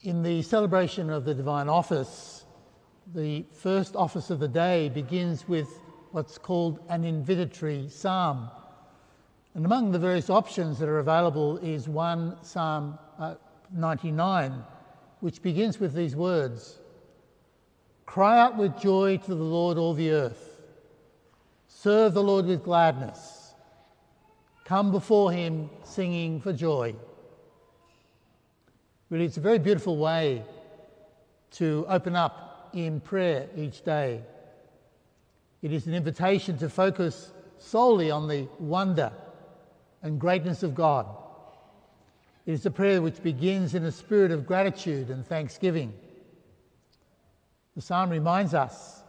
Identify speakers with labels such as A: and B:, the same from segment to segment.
A: In the celebration of the Divine Office, the first office of the day begins with what's called an invitatory psalm. And among the various options that are available is one Psalm 99, which begins with these words: "Cry out with joy to the Lord, all the earth. Serve the Lord with gladness. Come before him singing for joy." Really, it's a very beautiful way to open up in prayer each day. It is an invitation to focus solely on the wonder and greatness of God. It is a prayer which begins in a spirit of gratitude and thanksgiving. The psalm reminds us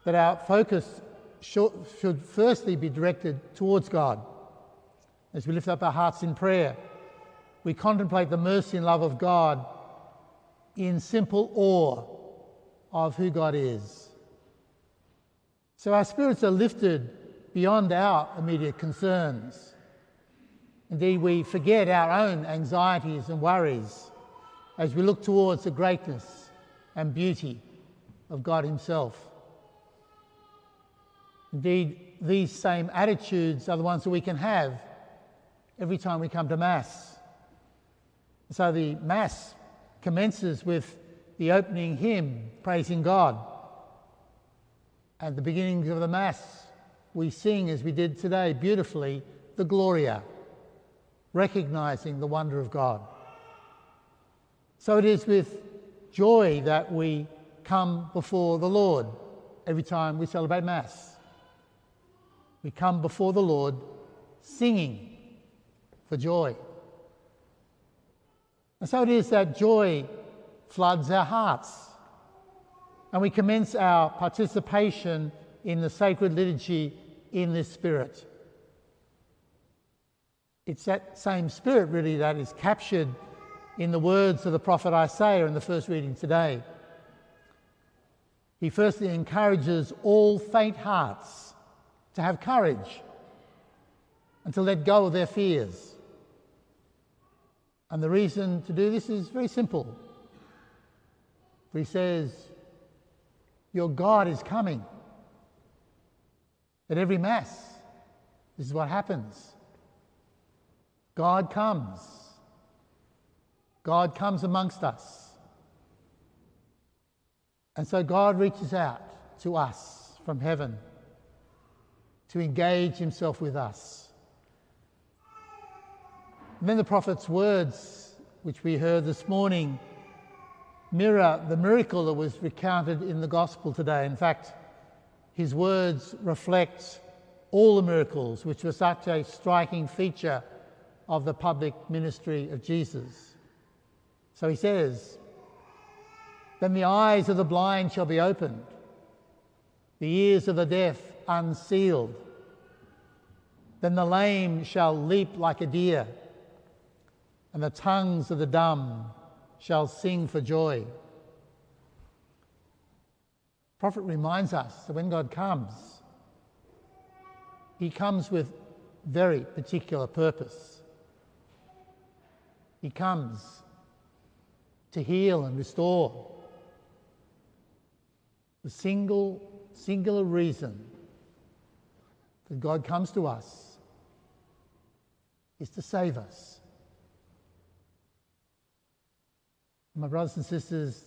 A: that our focus should firstly be directed towards God. As we lift up our hearts in prayer, we contemplate the mercy and love of God in simple awe of who God is. So our spirits are lifted beyond our immediate concerns. Indeed, we forget our own anxieties and worries as we look towards the greatness and beauty of God himself. Indeed, these same attitudes are the ones that we can have every time we come to Mass. So the Mass commences with the opening hymn, praising God. At the beginning of the Mass, we sing, as we did today, beautifully, the Gloria, recognising the wonder of God. So it is with joy that we come before the Lord every time we celebrate Mass. We come before the Lord singing for joy. And so it is that joy floods our hearts, and we commence our participation in the sacred liturgy in this spirit. It's that same spirit, really, that is captured in the words of the prophet Isaiah in the first reading today. He firstly encourages all faint hearts to have courage and to let go of their fears. And the reason to do this is very simple. For he says, your God is coming. At every Mass, this is what happens. God comes. God comes amongst us. And so God reaches out to us from heaven to engage himself with us. And then the prophet's words, which we heard this morning, mirror the miracle that was recounted in the Gospel today. In fact, his words reflect all the miracles which were such a striking feature of the public ministry of Jesus. So he says, "Then the eyes of the blind shall be opened, the ears of the deaf unsealed. Then the lame shall leap like a deer, and the tongues of the dumb shall sing for joy." The prophet reminds us that when God comes, he comes with very particular purpose. He comes to heal and restore. The singular reason that God comes to us is to save us. My brothers and sisters,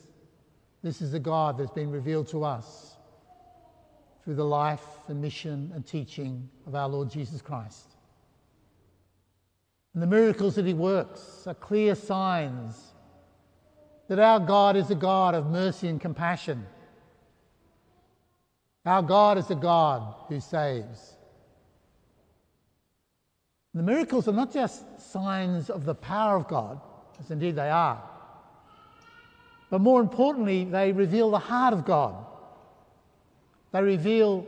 A: this is the God that's been revealed to us through the life and mission and teaching of our Lord Jesus Christ. And the miracles that he works are clear signs that our God is a God of mercy and compassion. Our God is a God who saves. The miracles are not just signs of the power of God, as indeed they are, but more importantly, they reveal the heart of God. They reveal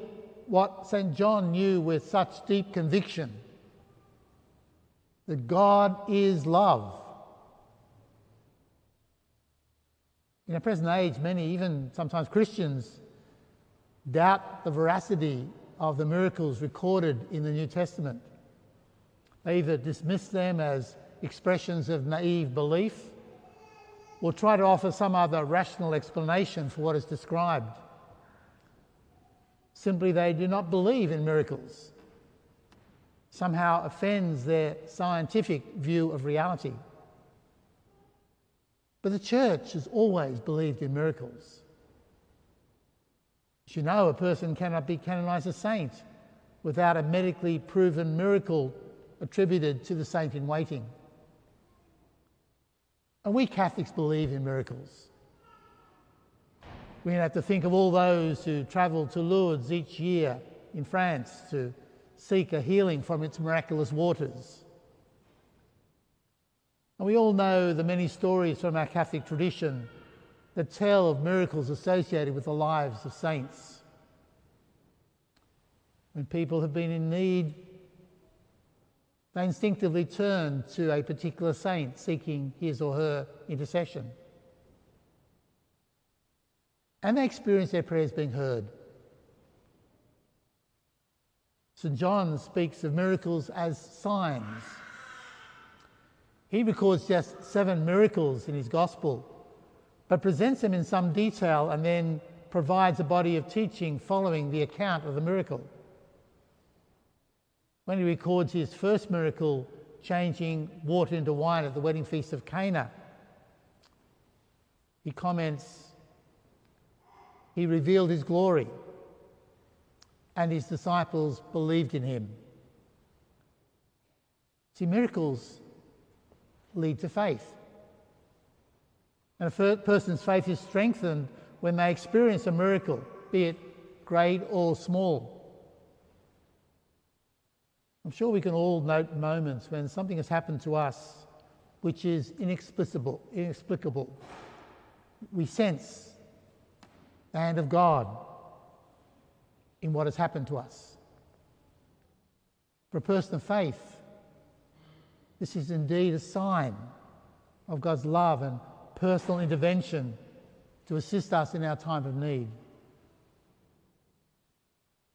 A: what St. John knew with such deep conviction, that God is love. In our present age, many, even sometimes Christians, doubt the veracity of the miracles recorded in the New Testament. They either dismiss them as expressions of naive belief, or try to offer some other rational explanation for what is described. Simply, they do not believe in miracles. Somehow offends their scientific view of reality. But the Church has always believed in miracles. As you know, a person cannot be canonised a saint without a medically proven miracle attributed to the saint in waiting. And we Catholics believe in miracles. We have to think of all those who travel to Lourdes each year in France to seek a healing from its miraculous waters. And we all know the many stories from our Catholic tradition that tell of miracles associated with the lives of saints. When people have been in need, they instinctively turn to a particular saint seeking his or her intercession. And they experience their prayers being heard. St. John speaks of miracles as signs. He records just 7 miracles in his Gospel, but presents them in some detail and then provides a body of teaching following the account of the miracle. When he records his first miracle, changing water into wine at the wedding feast of Cana, he comments, "He revealed his glory, and his disciples believed in him." See, miracles lead to faith. And a person's faith is strengthened when they experience a miracle, be it great or small. I'm sure we can all note moments when something has happened to us which is inexplicable. We sense the hand of God in what has happened to us. For a person of faith, this is indeed a sign of God's love and personal intervention to assist us in our time of need.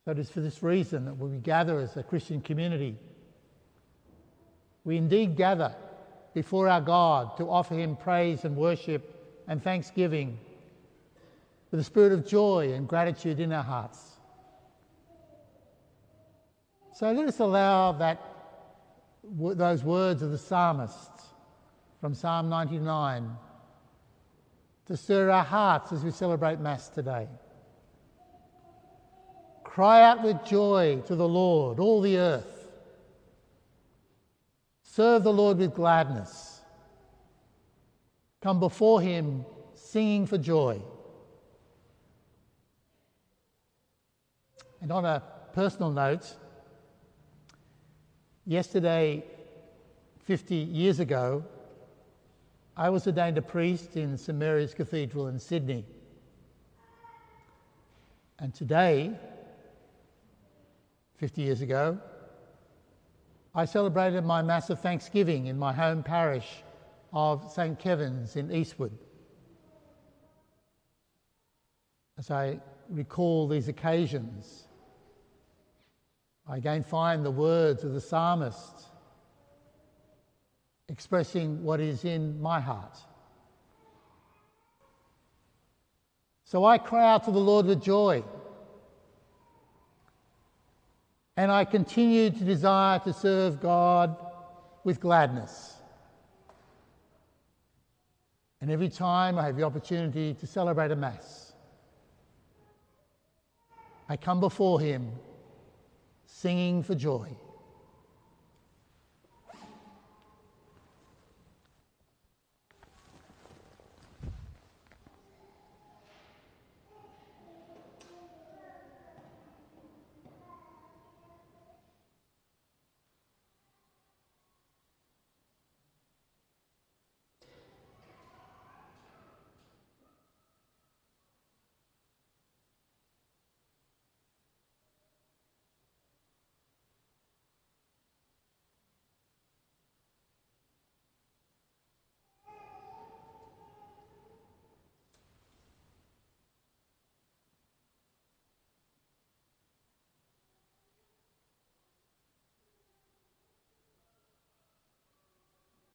A: So it is for this reason that when we gather as a Christian community, we indeed gather before our God to offer him praise and worship and thanksgiving with a spirit of joy and gratitude in our hearts. So let us allow those words of the psalmist from Psalm 99 to stir our hearts as we celebrate Mass today. Cry out with joy to the Lord, all the earth. Serve the Lord with gladness. Come before him singing for joy. And on a personal note, yesterday, 50 years ago, I was ordained a priest in St Mary's Cathedral in Sydney. And today, 50 years ago, I celebrated my Mass of Thanksgiving in my home parish of St Kevin's in Eastwood. As I recall these occasions, I again find the words of the psalmist expressing what is in my heart. So I cry out to the Lord with joy, and I continue to desire to serve God with gladness. And every time I have the opportunity to celebrate a Mass, I come before him singing for joy.